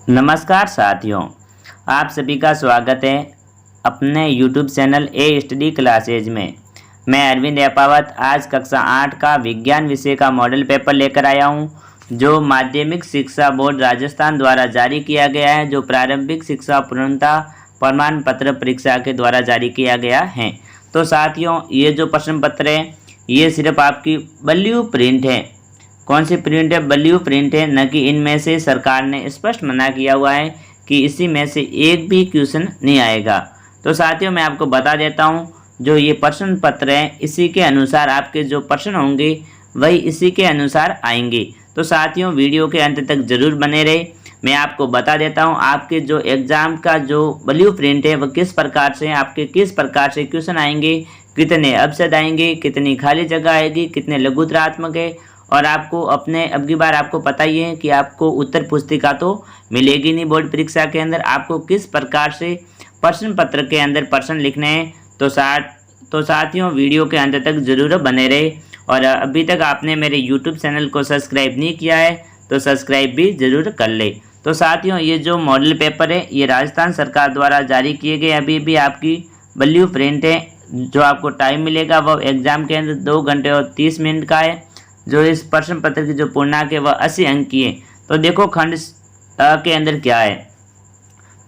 नमस्कार साथियों, आप सभी का स्वागत है अपने YouTube चैनल ए स्टडी क्लासेज में। मैं अरविंद एपावत आज कक्षा 8 का विज्ञान विषय का मॉडल पेपर लेकर आया हूं, जो माध्यमिक शिक्षा बोर्ड राजस्थान द्वारा जारी किया गया है, जो प्रारंभिक शिक्षा पूर्णता प्रमाण पत्र परीक्षा के द्वारा जारी किया गया है। तो साथियों, ये जो प्रश्न पत्र है ये सिर्फ आपकी ब्लू प्रिंट है। कौन सी प्रिंट है? ब्लू प्रिंट है, न कि इनमें से सरकार ने स्पष्ट मना किया हुआ है कि इसी में से एक भी क्वेश्चन नहीं आएगा। तो साथियों, मैं आपको बता देता हूं, जो ये प्रश्न पत्र है इसी के अनुसार आपके जो प्रश्न होंगे वही इसी के अनुसार आएंगे। तो साथियों, वीडियो के अंत तक जरूर बने रहे। मैं आपको बता देता हूं आपके जो एग्ज़ाम का जो ब्लू प्रिंट है वह किस प्रकार से, आपके किस प्रकार से क्वेश्चन आएंगे, कितने अपशब्द आएंगे, कितनी खाली जगह आएगी, कितने लघुत्रात्मक है। और आपको अपने अब की बार आपको पता ही है कि आपको उत्तर पुस्तिका तो मिलेगी नहीं बोर्ड परीक्षा के अंदर, आपको किस प्रकार से प्रश्न पत्र के अंदर प्रश्न लिखने हैं। तो साथियों, वीडियो के अंत तक जरूर बने रहे। और अभी तक आपने मेरे यूट्यूब चैनल को सब्सक्राइब नहीं किया है तो सब्सक्राइब भी जरूर कर ले। तो साथियों, ये जो मॉडल पेपर है ये राजस्थान सरकार द्वारा जारी किए गए अभी भी आपकी ब्लू प्रिंट है। जो आपको टाइम मिलेगा वह एग्ज़ाम के अंदर 2 घंटे और 30 मिनट का है। जो इस प्रश्न पत्र की जो पूर्णांक है वह 80 अंक की है। तो देखो खंड अ के अंदर क्या है।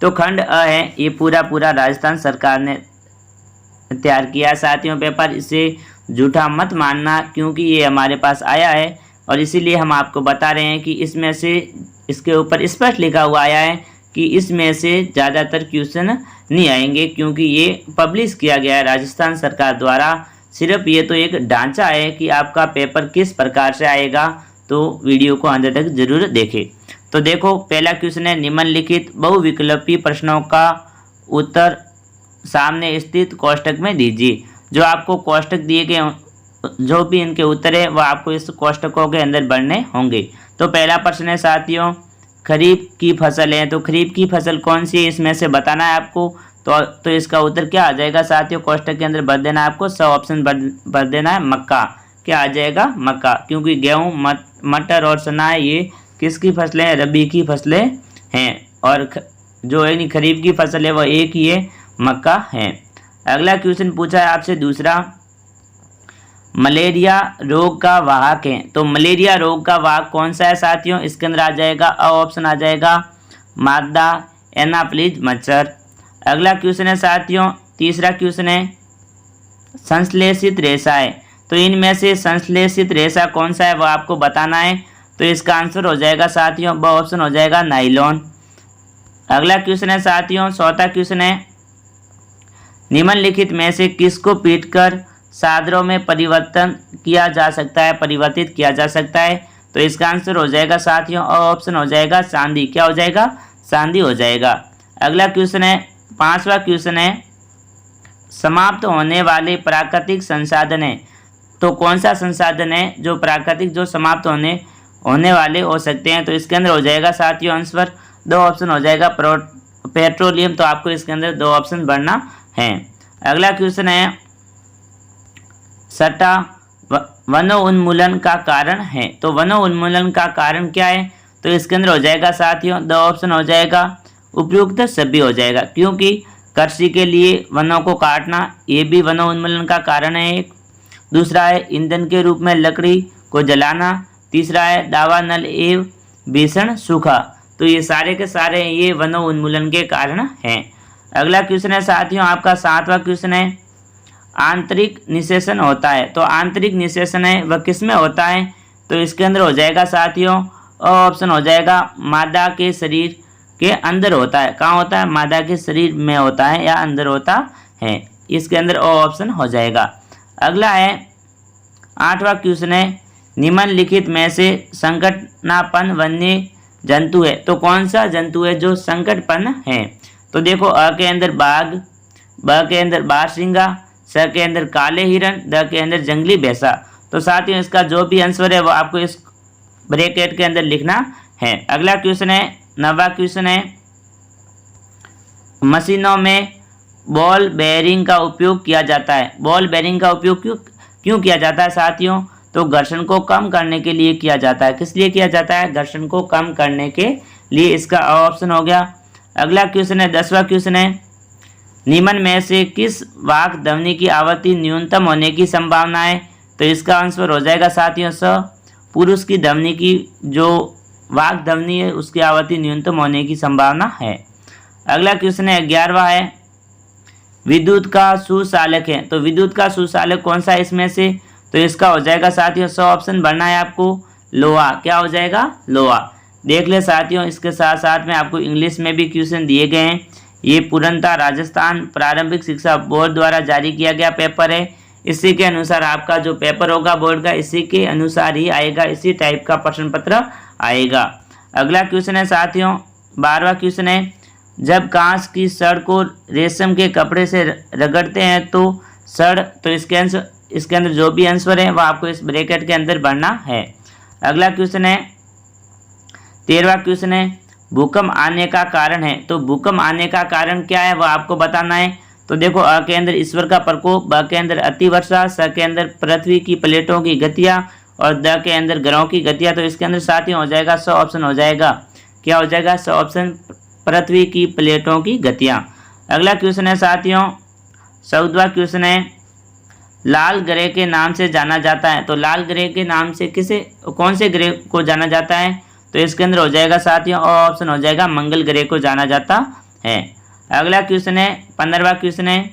तो खंड अ है, ये पूरा राजस्थान सरकार ने तैयार किया साथियों पेपर। इसे झूठा मत मानना, क्योंकि ये हमारे पास आया है और इसीलिए हम आपको बता रहे हैं कि इसमें से इसके ऊपर स्पष्ट लिखा हुआ आया है कि इसमें से ज़्यादातर क्वेश्चन नहीं आएंगे, क्योंकि ये पब्लिश किया गया है राजस्थान सरकार द्वारा। सिर्फ ये तो एक ढांचा है कि आपका पेपर किस प्रकार से आएगा। तो वीडियो को अंत तक जरूर देखें। तो देखो, पहला क्वेश्चन है, निम्नलिखित बहुविकल्पी प्रश्नों का उत्तर सामने स्थित कोष्ठक में दीजिए। जो आपको कोष्ठक दिए गए, जो भी इनके उत्तर है वह आपको इस कोष्ठकों के अंदर भरने होंगे। तो पहला प्रश्न है साथियों, खरीफ की फसल है। तो खरीफ की फसल कौन सी है इसमें से बताना है आपको। तो इसका उत्तर क्या आ जाएगा साथियों, कोष्ठक के अंदर भर देना है आपको। सब ऑप्शन भर देना है मक्का। क्या आ जाएगा? मक्का, क्योंकि गेहूँ, मटर और चना है ये किसकी फसलें हैं? रबी की फसलें हैं। और जो है खरीफ की फसल है वह एक ही है, मक्का है। अगला क्वेश्चन पूछा है आपसे दूसरा, मलेरिया रोग का वाहक है। तो मलेरिया रोग का वाहक कौन सा है साथियों? इसके अंदर आ जाएगा अ ऑप्शन आ जाएगा, मादा एनाफ्लिज मच्छर। अगला क्वेश्चन है साथियों, तीसरा क्वेश्चन है, संश्लेषित रेशा है। तो इनमें से संश्लेषित रेशा कौन सा है वह आपको बताना है। तो इसका आंसर हो जाएगा साथियों, ब ऑप्शन हो जाएगा, नाइलॉन। अगला क्वेश्चन है साथियों, चौथा क्वेश्चन है, निम्नलिखित में से किसको पीटकर सादरों में परिवर्तित किया जा सकता है। तो इसका आंसर हो जाएगा साथियों, अ ऑप्शन हो जाएगा, चांदी। क्या हो जाएगा? चांदी हो जाएगा। अगला क्वेश्चन है, पांचवा क्वेश्चन है, समाप्त होने वाले प्राकृतिक संसाधन है। तो कौन सा संसाधन है जो प्राकृतिक, जो समाप्त होने वाले हो सकते हैं। तो इसके अंदर हो जाएगा साथियों आंसर 2 ऑप्शन हो जाएगा, पेट्रोलियम। तो आपको इसके अंदर 2 ऑप्शन भरना है। अगला क्वेश्चन है, छठा, वनोन्मूलन का कारण है। तो वनोन्मूलन का कारण क्या है? तो इसके अंदर हो जाएगा साथियों 2 ऑप्शन हो जाएगा, उपयुक्त सभी हो जाएगा, क्योंकि कृषि के लिए वनों को काटना ये भी वनोन्मूलन का कारण है एक। दूसरा है ईंधन के रूप में लकड़ी को जलाना। तीसरा है दावानल एवं भीषण सूखा। तो ये सारे के सारे ये वनोन्मूलन के कारण हैं। अगला क्वेश्चन है साथियों आपका 7वां क्वेश्चन है, आंतरिक निषेचन होता है। तो आंतरिक निषेचन है वह किस में होता है। तो इसके अंदर हो जाएगा साथियों ऑप्शन हो जाएगा, मादा के शरीर के अंदर होता है। कहाँ होता है? मादा के शरीर में होता है या अंदर होता है। इसके अंदर ऑप्शन हो जाएगा। अगला है 8वां क्वेश्चन है, निम्नलिखित में से संकटनापन वन्य जंतु है। तो कौन सा जंतु है जो संकटपन है। तो देखो, अ के अंदर बाघ, ब के अंदर बारहसिंगा, स के अंदर काले हिरण, द के अंदर जंगली भैंसा। तो साथियों इसका जो भी आंसर है वो आपको इस ब्रैकेट के अंदर लिखना है। अगला क्वेश्चन है 9वां क्वेश्चन है, मशीनों में बॉल बेयरिंग का उपयोग किया जाता है। बॉल बेयरिंग का उपयोग क्यों किया जाता है साथियों। तो घर्षण को कम करने के लिए किया जाता है। किस लिए किया जाता है? घर्षण को कम करने के लिए इसका ऑप्शन हो गया। अगला क्वेश्चन है 10वां क्वेश्चन है, निम्न में से किस वाक ध्वनि की आवृत्ति न्यूनतम होने की संभावना है? तो इसका आंसर हो जाएगा साथियों स। पुरुष की ध्वनि की जो वाक ध्वनि है उसकी आवृत्ति न्यूनतम होने की संभावना है। अगला क्वेश्चन है 11वां है, विद्युत का सुचालक है। तो विद्युत का सुचालक कौन सा है इसमें से? तो इसका हो जाएगा साथियों स ऑप्शन भरना है आपको, लोहा। क्या हो जाएगा? लोहा। देख ले साथियों, इसके साथ साथ में आपको इंग्लिश में भी क्वेश्चन दिए गए हैं। ये पूर्णतः राजस्थान प्रारंभिक शिक्षा बोर्ड द्वारा जारी किया गया पेपर है। इसी के अनुसार आपका जो पेपर होगा बोर्ड का, इसी के अनुसार ही आएगा, इसी टाइप का प्रश्न पत्र आएगा। अगला क्वेश्चन है साथियों 12वां क्वेश्चन है, जब कांच की छड़ को रेशम के कपड़े से रगड़ते हैं तो छड़, तो इसके अंदर जो भी आंसर है वह आपको इस ब्रैकेट के अंदर भरना है। अगला क्वेश्चन है 13वां क्वेश्चन है, भूकंप आने का कारण है। तो भूकंप आने का कारण क्या है वह आपको बताना है। तो देखो, अ के अंदर ईश्वर का प्रकोप, ब के अंदर अतिवर्षा, स के अंदर पृथ्वी की प्लेटों की गतियां और द के अंदर ग्रहों की गतियां। तो इसके अंदर साथियों हो जाएगा स ऑप्शन हो जाएगा। क्या हो जाएगा? स ऑप्शन, पृथ्वी की प्लेटों की गतियां। अगला क्वेश्चन है साथियों 14वां क्वेश्चन है, लाल ग्रह के नाम से जाना जाता है। तो लाल ग्रह के नाम से कौन से ग्रह को जाना जाता है? तो इसके अंदर हो जाएगा साथियों ऑप्शन हो जाएगा मंगल ग्रह को जाना जाता है। अगला क्वेश्चन है 15वां क्वेश्चन है,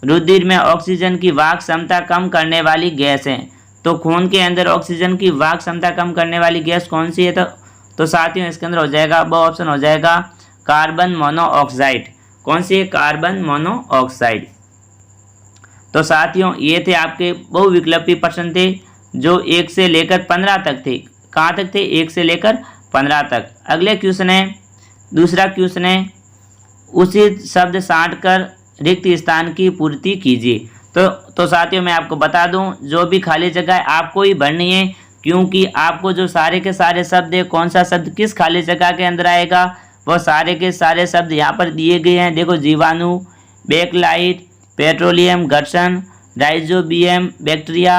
रुधिर में ऑक्सीजन की वाहक क्षमता कम करने वाली गैस है। तो खून के अंदर ऑक्सीजन की वाहक क्षमता कम करने वाली गैस कौन सी है? तो साथियों इसके अंदर हो जाएगा वो ऑप्शन हो जाएगा कार्बन मोनोऑक्साइड। कौन सी है? Carbon monoxide. तो साथियों ये थे आपके बहुविकल्पी प्रश्न थे जो 1 से लेकर 15 तक थे। कहाँ तक थे? 1 से लेकर 15 तक। अगले क्वेश्चन है, दूसरा क्वेश्चन है, उचित शब्द छांट कर रिक्त स्थान की पूर्ति कीजिए। तो साथियों मैं आपको बता दूं, जो भी खाली जगह है आपको ही भरनी है, क्योंकि आपको जो सारे के सारे शब्द है, कौन सा शब्द किस खाली जगह के अंदर आएगा वो सारे के सारे शब्द यहाँ पर दिए गए हैं। देखो, जीवाणु, बैकलाइट, पेट्रोलियम, घर्षण, राइजोबियम बैक्टीरिया,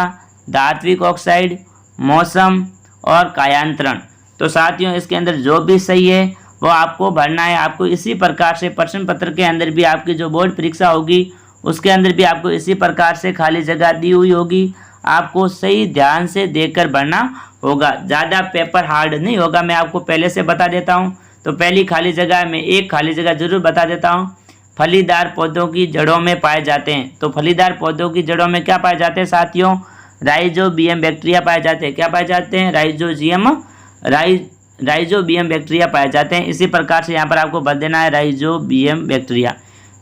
धात्विक ऑक्साइड, मौसम और कायांतरण। तो साथियों इसके अंदर जो भी सही है वो आपको भरना है। आपको इसी प्रकार से प्रश्न पत्र के अंदर भी आपकी जो बोर्ड परीक्षा होगी उसके अंदर भी आपको इसी प्रकार से खाली जगह दी हुई होगी। आपको सही ध्यान से देखकर भरना होगा, ज़्यादा पेपर हार्ड नहीं होगा, मैं आपको पहले से बता देता हूँ। तो पहली खाली जगह में एक खाली जगह जरूर बता देता हूँ, फलीदार पौधों की जड़ों में पाए जाते हैं। तो फलीदार पौधों की जड़ों में क्या पाए जाते हैं साथियों? राइजोबियम बैक्टीरिया पाए जाते हैं। क्या पाए जाते हैं? राइजोबियम बैक्टीरिया पाए जाते हैं। इसी प्रकार से यहाँ पर आपको बता देना है राइजोबियम बैक्टीरिया।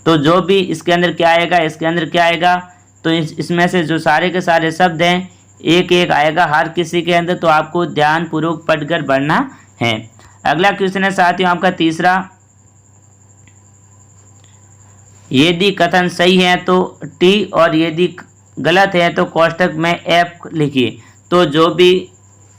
तो जो भी इसके अंदर क्या आएगा, इसके अंदर क्या आएगा, तो इसमें से जो सारे के सारे शब्द हैं एक एक आएगा हर किसी के अंदर। तो आपको ध्यानपूर्वक पढ़कर पढ़ना है। अगला क्वेश्चन है साथियों आपका तीसरा, यदि कथन सही है तो टी और यदि गलत है तो कोष्टक में एफ लिखिए। तो जो भी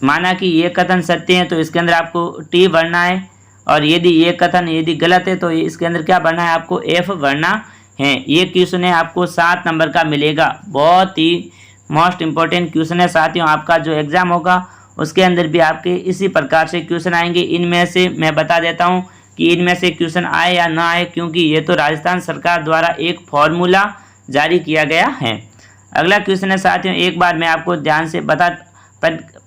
माना कि ये कथन सत्य है तो इसके अंदर आपको टी भरना है, और यदि ये कथन यदि गलत है तो इसके अंदर क्या भरना है? आपको एफ भरना है। ये क्वेश्चन है आपको 7 नंबर का मिलेगा। बहुत ही मोस्ट इम्पोर्टेंट क्वेश्चन है साथियों। आपका जो एग्जाम होगा उसके अंदर भी आपके इसी प्रकार से क्वेश्चन आएंगे। इनमें से मैं बता देता हूँ कि इनमें से क्वेश्चन आए या ना आए, क्योंकि ये तो राजस्थान सरकार द्वारा एक फॉर्मूला जारी किया गया है। अगला क्वेश्चन है साथियों, एक बार मैं आपको ध्यान से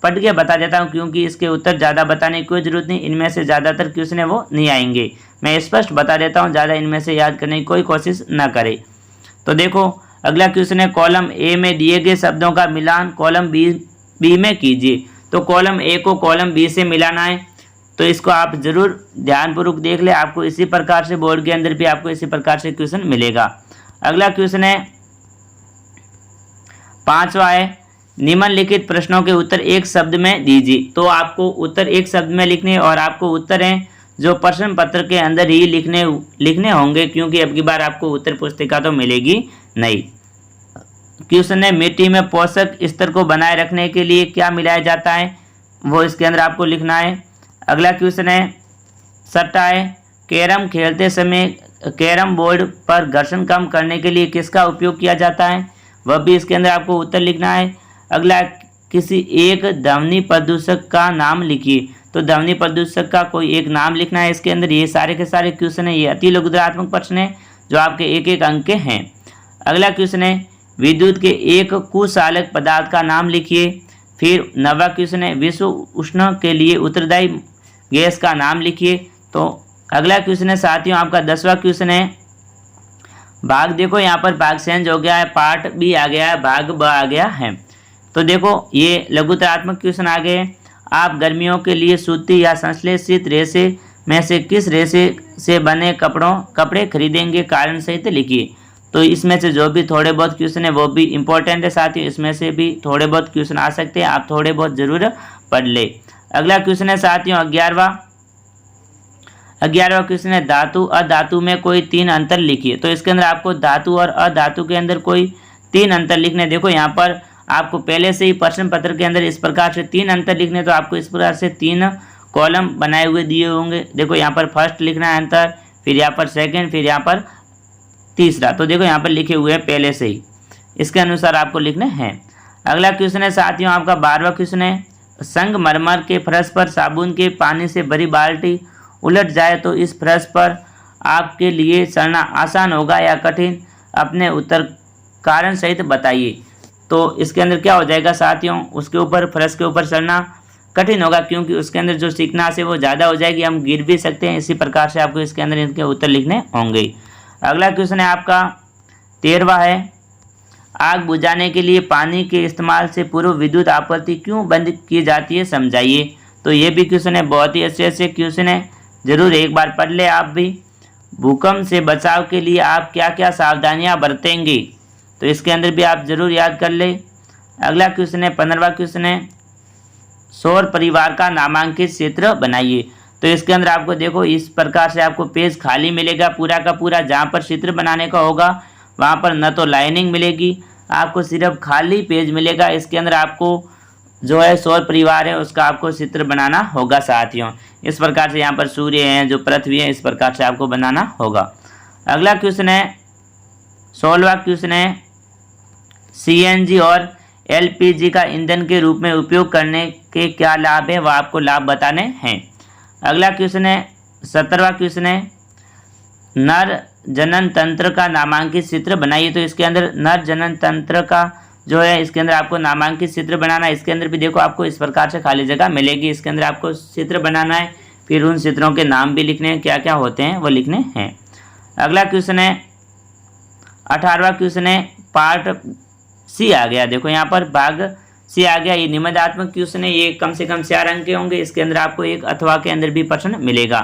पढ़ के बता देता हूँ, क्योंकि इसके उत्तर ज़्यादा बताने की कोई ज़रूरत नहीं। इनमें से ज़्यादातर क्वेश्चन है वो नहीं आएंगे, मैं स्पष्ट बता देता हूँ, ज़्यादा इनमें से याद करने की कोई कोशिश ना करें। तो देखो, अगला क्वेश्चन है, कॉलम ए में दिए गए शब्दों का मिलान कॉलम बी में कीजिए। तो कॉलम ए को कॉलम बी से मिलाना है। तो इसको आप जरूर ध्यानपूर्वक देख ले, आपको इसी प्रकार से बोर्ड के अंदर भी आपको इसी प्रकार से क्वेश्चन मिलेगा। अगला क्वेश्चन है 5वां है, निम्नलिखित प्रश्नों के उत्तर एक शब्द में दीजिए। तो आपको उत्तर एक शब्द में लिखने, और आपको उत्तर हैं जो प्रश्न पत्र के अंदर ही लिखने होंगे, क्योंकि अब की बार आपको उत्तर पुस्तिका तो मिलेगी नहीं। क्वेश्चन है, मिट्टी में पोषक स्तर को बनाए रखने के लिए क्या मिलाया जाता है, वो इसके अंदर आपको लिखना है। अगला क्वेश्चन है 6 है, कैरम खेलते समय कैरम बोर्ड पर घर्षण कम करने के लिए किसका उपयोग किया जाता है, वह भी इसके अंदर आपको उत्तर लिखना है। अगला किसी एक ध्वनि प्रदूषक का नाम लिखिए। तो ध्वनि प्रदूषक का कोई एक नाम लिखना है इसके अंदर। ये सारे के सारे क्वेश्चन है, ये अति लघुत्तरात्मक प्रश्न है जो आपके एक एक अंक के हैं। अगला क्वेश्चन है विद्युत के एक कुचालक पदार्थ का नाम लिखिए। फिर 9वां क्वेश्चन है विश्व उष्ण के लिए उत्तरदायी गैस का नाम लिखिए। तो अगला क्वेश्चन है साथियों आपका 10वां क्वेश्चन है भाग, देखो यहाँ पर भाग चेंज हो गया है, पार्ट बी आ गया है, भाग ब आ गया है। तो देखो ये लघुत्तरात्मक क्वेश्चन आ गए। आप गर्मियों के लिए सूती या संश्लेषित रेशे में से किस रेशे से बने कपड़े खरीदेंगे, कारण सहित लिखिए। तो इसमें से जो भी थोड़े बहुत क्वेश्चन है वो भी इंपॉर्टेंट है साथियों, इसमें से भी थोड़े बहुत क्वेश्चन आ सकते हैं, आप थोड़े बहुत जरूर पढ़ ले। अगला क्वेश्चन है साथियों 11वां क्वेश्चन है धातु अधातु में कोई 3 अंतर लिखिए। तो इसके अंदर आपको धातु और अधातु के अंदर कोई 3 अंतर लिखने। देखो यहाँ पर आपको पहले से ही प्रश्न पत्र के अंदर इस प्रकार से 3 अंतर लिखने, तो आपको इस प्रकार से 3 कॉलम बनाए हुए दिए होंगे। देखो यहाँ पर फर्स्ट लिखना है अंतर, फिर यहाँ पर सेकंड, फिर यहाँ पर तीसरा। तो देखो यहाँ पर लिखे हुए हैं पहले से ही, इसके अनुसार आपको लिखने हैं। अगला क्वेश्चन है साथियों आपका 12वां क्वेश्चन है संगमरमर के फर्श पर साबुन के पानी से भरी बाल्टी उलट जाए तो इस फर्श पर आपके लिए चलना आसान होगा या कठिन, अपने उत्तर कारण सहित बताइए। तो इसके अंदर क्या हो जाएगा साथियों, उसके ऊपर फर्श के ऊपर चलना कठिन होगा क्योंकि उसके अंदर जो सीखनास है वो ज़्यादा हो जाएगी, हम गिर भी सकते हैं। इसी प्रकार से आपको इसके अंदर इनके उत्तर लिखने होंगे। अगला क्वेश्चन है आपका 13वां है आग बुझाने के लिए पानी के इस्तेमाल से पूर्व विद्युत आपूर्ति क्यों बंद की जाती है, समझाइए। तो ये भी क्वेश्चन है, बहुत ही अच्छे क्वेश्चन है, जरूर एक बार पढ़ ले आप भी। भूकंप से बचाव के लिए आप क्या क्या सावधानियां बरतेंगे, तो इसके अंदर भी आप जरूर याद कर ले। अगला क्वेश्चन है 15वां क्वेश्चन है सौर परिवार का नामांकित क्षेत्र बनाइए। तो इसके अंदर आपको देखो इस प्रकार से आपको पेज खाली मिलेगा पूरा का पूरा, जहाँ पर चित्र बनाने का होगा वहाँ पर न तो लाइनिंग मिलेगी, आपको सिर्फ खाली पेज मिलेगा। इसके अंदर आपको जो है सौर परिवार है उसका आपको चित्र बनाना होगा साथियों। इस प्रकार से यहाँ पर सूर्य है, जो पृथ्वी है, इस प्रकार से आपको बनाना होगा। अगला क्वेश्चन है 16वां क्वेश्चन है CNG और LPG का ईंधन के रूप में उपयोग करने के क्या लाभ है, वह आपको लाभ बताने हैं। अगला क्वेश्चन है 17वां क्वेश्चन है नर जनन तंत्र का नामांकित चित्र बनाइए। तो इसके अंदर नर जनन तंत्र का जो है इसके अंदर आपको नामांकित चित्र बनाना। इसके अंदर भी देखो आपको इस प्रकार से खाली जगह मिलेगी, इसके अंदर आपको चित्र बनाना है, फिर उन चित्रों के नाम भी लिखने हैं, क्या क्या होते हैं वो लिखने हैं। अगला क्वेश्चन है 18वां क्वेश्चन है पार्ट C आ गया। देखो यहाँ पर भाग C आ गया, ये निबंधात्मक क्वेश्चन है, ये कम से कम 4 अंक के होंगे। इसके अंदर आपको एक अथवा के अंदर भी प्रश्न मिलेगा।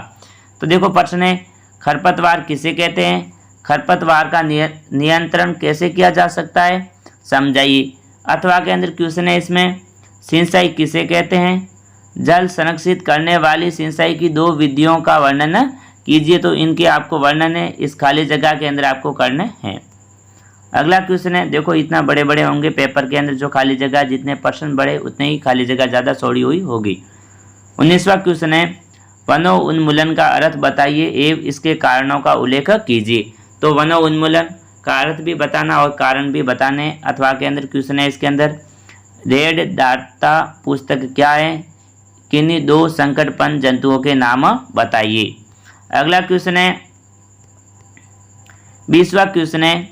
तो देखो प्रश्न है खरपतवार किसे कहते हैं, खरपतवार का नियंत्रण कैसे किया जा सकता है, समझाइए। अथवा के अंदर क्वेश्चन है इसमें सिंचाई किसे कहते हैं, जल संरक्षित करने वाली सिंचाई की 2 विधियों का वर्णन कीजिए। तो इनके आपको वर्णन है इस खाली जगह के अंदर आपको करने हैं। अगला क्वेश्चन है देखो इतना बड़े बड़े होंगे पेपर के अंदर, जो खाली जगह जितने प्रश्न बड़े उतने ही खाली जगह ज़्यादा छोड़ी हुई होगी। 19वां क्वेश्चन है वनो उन्मूलन का अर्थ बताइए एवं इसके कारणों का उल्लेख कीजिए। तो वनो उन्मूलन का अर्थ भी बताना और कारण भी बताने। अथवा के अंदर क्वेश्चन है इसके अंदर रेड डाटा पुस्तक क्या है, किन्हीं 2 संकटपन जंतुओं के नाम बताइए। अगला क्वेश्चन है 20वां क्वेश्चन है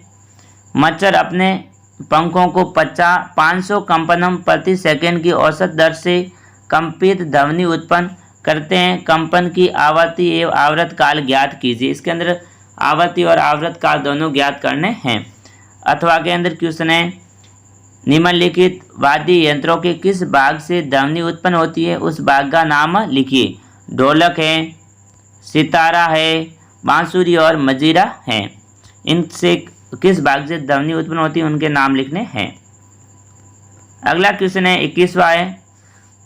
मच्छर अपने पंखों को 500 कंपनम प्रति सेकंड की औसत दर से कंपित ध्वनि उत्पन्न करते हैं। कंपन की आवृत्ति एवं आवृत काल ज्ञात कीजिए। इसके अंदर आवृत्ति और आवृत काल दोनों ज्ञात करने हैं। अथवा के अंदर क्वेश्चन है निम्नलिखित वाद्य यंत्रों के किस भाग से ध्वनि उत्पन्न होती है, उस भाग का नाम लिखिए। ढोलक है, सितारा है, बांसुरी और मजीरा है। इनसे किस भाग से ध्वनि उत्पन्न होती है उनके नाम लिखने हैं। अगला क्वेश्चन है 21वां है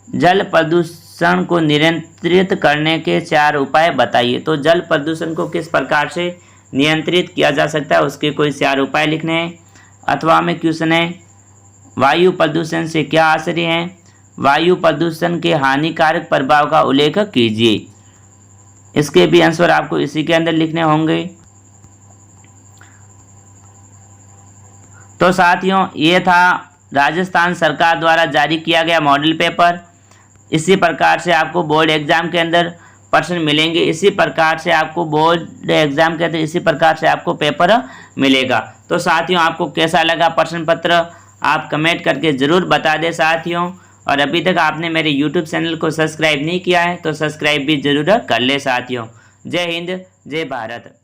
जल प्रदूषण को नियंत्रित करने के 4 उपाय बताइए। तो जल प्रदूषण को किस प्रकार से नियंत्रित किया जा सकता है उसके कोई 4 उपाय लिखने हैं। अथवा में क्वेश्चन है वायु प्रदूषण से क्या आश्चर्य है, वायु प्रदूषण के हानिकारक प्रभाव का उल्लेख कीजिए। इसके भी आंसर आपको इसी के अंदर लिखने होंगे। तो साथियों ये था राजस्थान सरकार द्वारा जारी किया गया मॉडल पेपर। इसी प्रकार से आपको बोर्ड एग्ज़ाम के अंदर प्रश्न मिलेंगे, इसी प्रकार से आपको बोर्ड एग्ज़ाम के अंदर इसी प्रकार से आपको पेपर मिलेगा। तो साथियों, आपको कैसा लगा प्रश्न पत्र आप कमेंट करके ज़रूर बता दें साथियों। और अभी तक आपने मेरे यूट्यूब चैनल को सब्सक्राइब नहीं किया है तो सब्सक्राइब भी ज़रूर कर ले साथियों। जय हिंद, जय भारत।